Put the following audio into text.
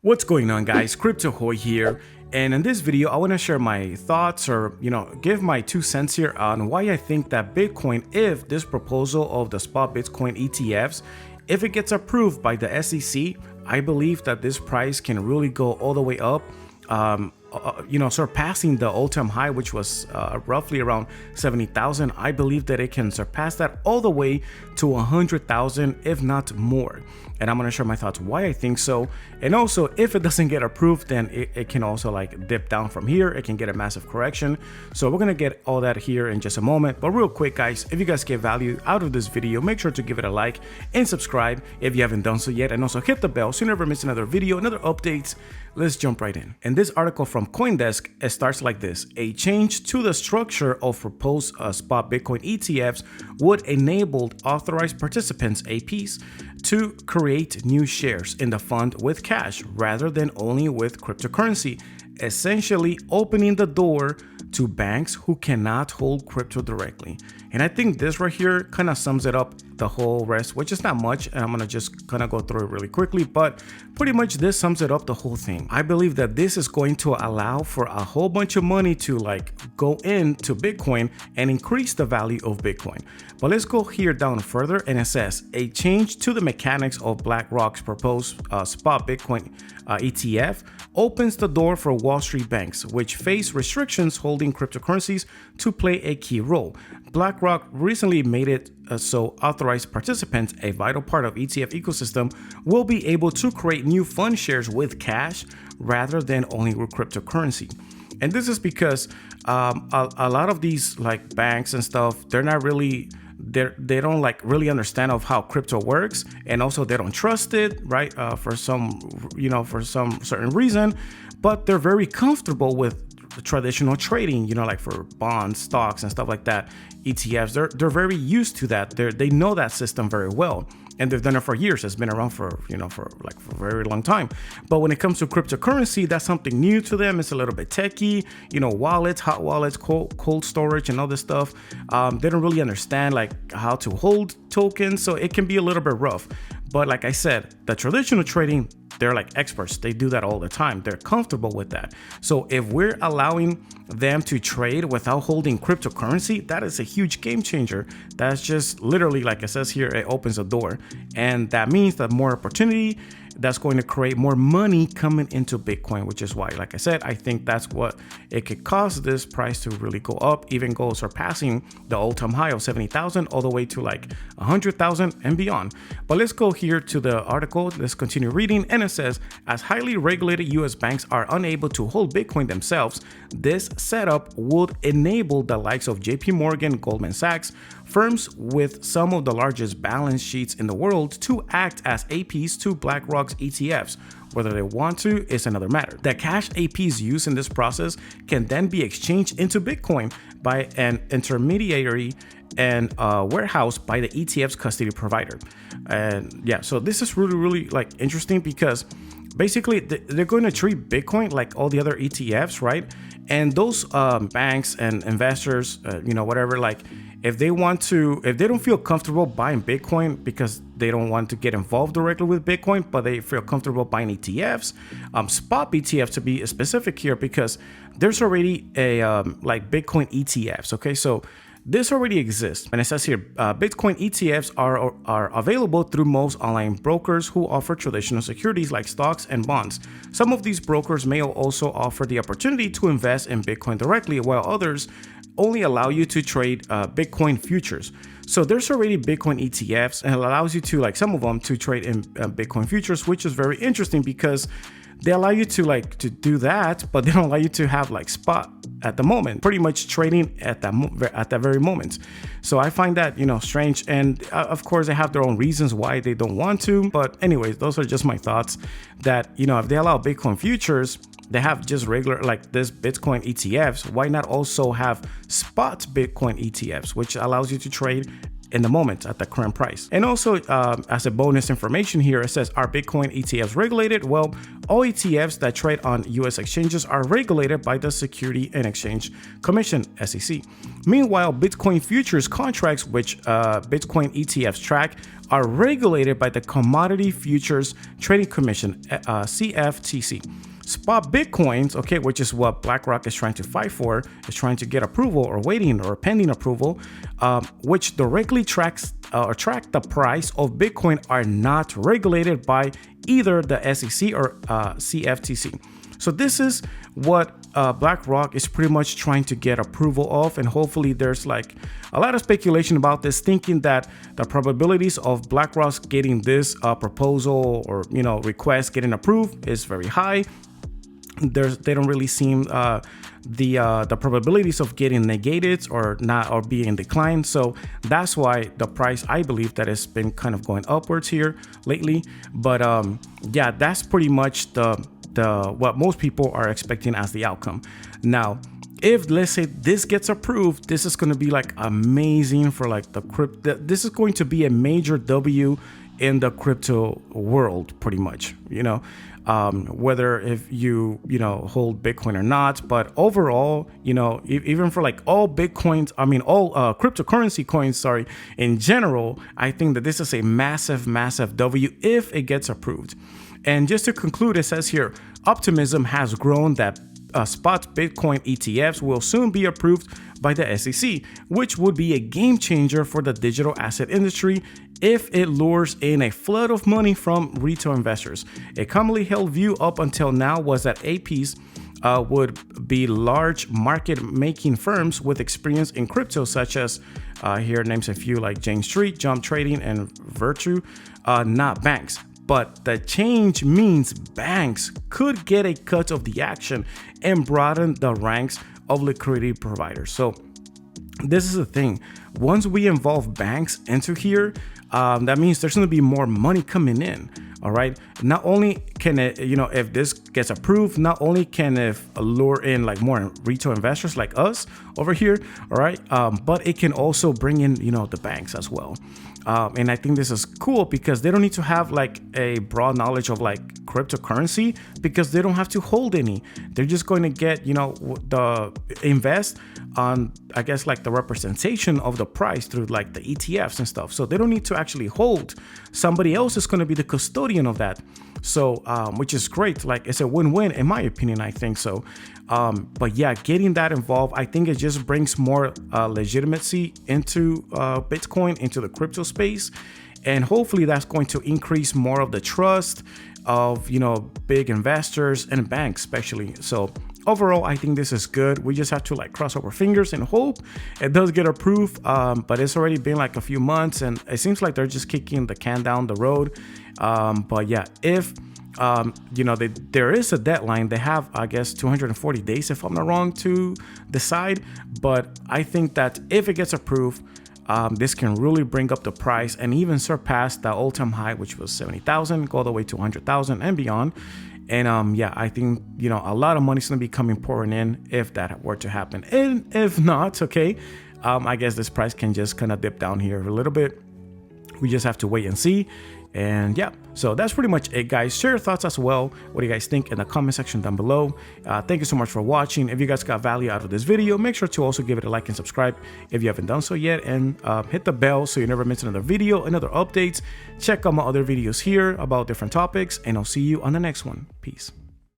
What's going on, guys? Ahoy here, and in this video I want to share my thoughts or give my 2 cents here on why I think that Bitcoin, if this proposal of the Spot Bitcoin ETFs, if it gets approved by the SEC, I believe that this price can really go all the way up, surpassing the all-time high, which was roughly around 70,000. I believe that it can surpass that all the way to 100,000, if not more. And I'm going to share my thoughts why I think so. And also, if it doesn't get approved, then it can also like dip down from here. It can get a massive correction. So we're going to get all that here in just a moment. But real quick, guys, if you guys get value out of this video, make sure to give it a like and subscribe if you haven't done so yet. And also hit the bell so you never miss another video, another updates. Let's jump right in. And this article from CoinDesk, it starts like this. A change to the structure of proposed Spot Bitcoin ETFs would enable authorized participants, APs, to create new shares in the fund with cash rather than only with cryptocurrency, essentially opening the door to banks who cannot hold crypto directly. And I think this right here kind of sums it up, the whole rest, which is not much, and I'm gonna just kind of go through it really quickly, but pretty much this sums it up, the whole thing. I believe that this is going to allow for a whole bunch of money to like go into Bitcoin and increase the value of Bitcoin. But let's go here down further, and it says a change to the mechanics of BlackRock's proposed Spot Bitcoin ETF opens the door for Wall Street banks, which face restrictions holding cryptocurrencies, to play a key role. BlackRock recently made it so authorized participants, a vital part of ETF ecosystem, will be able to create new fund shares with cash rather than only with cryptocurrency. And this is because a lot of these like banks and stuff, they're not really, they don't like really understand of how crypto works, and also they don't trust it, right? For some certain reason, but they're very comfortable with traditional trading, like for bonds, stocks, and stuff like that. ETFs, they're very used to that. They know that system very well, and they've done it for years. It's been around for for a very long time. But when it comes to cryptocurrency, that's something new to them. It's a little bit techy, wallets, hot wallets, cold storage, and all this stuff. They don't really understand like how to hold tokens, so it can be a little bit rough. But like I said, the traditional trading, they're like experts. They do that all the time. They're comfortable with that. So if we're allowing them to trade without holding cryptocurrency, that is a huge game changer. That's just literally, like it says here, it opens a door. And that means that more opportunity, that's going to create more money coming into Bitcoin, which is why, like I said, I think that's what it could cause this price to really go up, even go surpassing the all-time high of 70,000 all the way to like 100,000 and beyond. But let's go here to the article. Let's continue reading. And it says, as highly regulated US banks are unable to hold Bitcoin themselves, this setup would enable the likes of JP Morgan, Goldman Sachs, firms with some of the largest balance sheets in the world, to act as APs to BlackRock's ETFs. Whether they want to is another matter. The cash APs used in this process can then be exchanged into Bitcoin by an intermediary and warehoused by the ETF's custody provider. And yeah, so this is really like interesting, because basically they're going to treat Bitcoin like all the other ETFs, right? And those banks and investors, whatever, like if they don't feel comfortable buying Bitcoin because they don't want to get involved directly with Bitcoin, but they feel comfortable buying ETFs, spot ETFs to be specific here, because there's already a like Bitcoin ETFs. Okay, so this already exists, and it says here, Bitcoin ETFs are available through most online brokers who offer traditional securities like stocks and bonds. Some of these brokers may also offer the opportunity to invest in Bitcoin directly, while others only allow you to trade Bitcoin futures. So there's already Bitcoin ETFs, and it allows you to, like some of them, to trade in Bitcoin futures, which is very interesting because they allow you to do that, but they don't allow you to have like spot at the moment, pretty much trading at that very moment. So I find that strange, and of course they have their own reasons why they don't want to. But anyways, those are just my thoughts. That if they allow Bitcoin futures, they have just regular like this Bitcoin ETFs. Why not also have spot Bitcoin ETFs, which allows you to trade in the moment at the current price. And also as a bonus information here, it says, are Bitcoin ETFs regulated? Well, all ETFs that trade on US exchanges are regulated by the Security and Exchange Commission, SEC. Meanwhile, Bitcoin futures contracts, which Bitcoin ETFs track, are regulated by the Commodity Futures Trading Commission, CFTC. Spot Bitcoins, okay, which is what BlackRock is trying to fight for, is trying to get approval or waiting or pending approval, which directly tracks or track the price of Bitcoin, are not regulated by either the SEC or CFTC. So this is what BlackRock is pretty much trying to get approval of, and hopefully there's like a lot of speculation about this, thinking that the probabilities of BlackRock getting this proposal or request getting approved is very high. They don't really seem the probabilities of getting negated or not or being in decline. So that's why the price, I believe, that has been kind of going upwards here lately. But yeah, that's pretty much the what most people are expecting as the outcome. Now, if let's say this gets approved, this is going to be like amazing for like the crypto. This is going to be a major W in the crypto world, pretty much, whether if you hold Bitcoin or not. But overall, even for like all Bitcoins, all cryptocurrency coins, in general, I think that this is a massive W if it gets approved. And just to conclude, it says here, optimism has grown that Spot Bitcoin ETFs will soon be approved by the SEC, which would be a game changer for the digital asset industry if it lures in a flood of money from retail investors. A commonly held view up until now was that APs would be large market-making firms with experience in crypto, such as, here names a few like Jane Street, Jump Trading, and Virtue, not banks. But the change means banks could get a cut of the action and broaden the ranks of liquidity providers. So this is the thing. Once we involve banks into here, that means there's going to be more money coming in. All right. Not only can it, if this gets approved, not only can it lure in like more retail investors like us over here. All right. But it can also bring in, the banks as well. And I think this is cool because they don't need to have like a broad knowledge of like cryptocurrency, because they don't have to hold any. They're just going to get, the invest on, I guess, like the representation of the price through like the ETFs and stuff. So they don't need to actually hold. Somebody else is going to be the custodian of that. So, which is great. Like, it's a win-win in my opinion, I think so. But yeah, getting that involved, I think it just brings more legitimacy into Bitcoin, into the crypto space. And hopefully that's going to increase more of the trust of, big investors and banks especially. So overall, I think this is good. We just have to like cross our fingers and hope it does get approved. But it's already been like a few months and it seems like they're just kicking the can down the road. But yeah, if there is a deadline, they have, I guess, 240 days, if I'm not wrong, to decide. But I think that if it gets approved, this can really bring up the price and even surpass the all-time high, which was 70,000, go all the way to 100,000 and beyond. And yeah, I think, a lot of money's going to be pouring in if that were to happen. And if not, okay, I guess this price can just kind of dip down here a little bit. We just have to wait and see. And yeah, so that's pretty much it, guys. Share your thoughts as well. What do you guys think in the comment section down below? Thank you so much for watching. If you guys got value out of this video, make sure to also give it a like and subscribe if you haven't done so yet, and hit the bell so you never miss another video, another updates. Check out my other videos here about different topics, and I'll see you on the next one. Peace.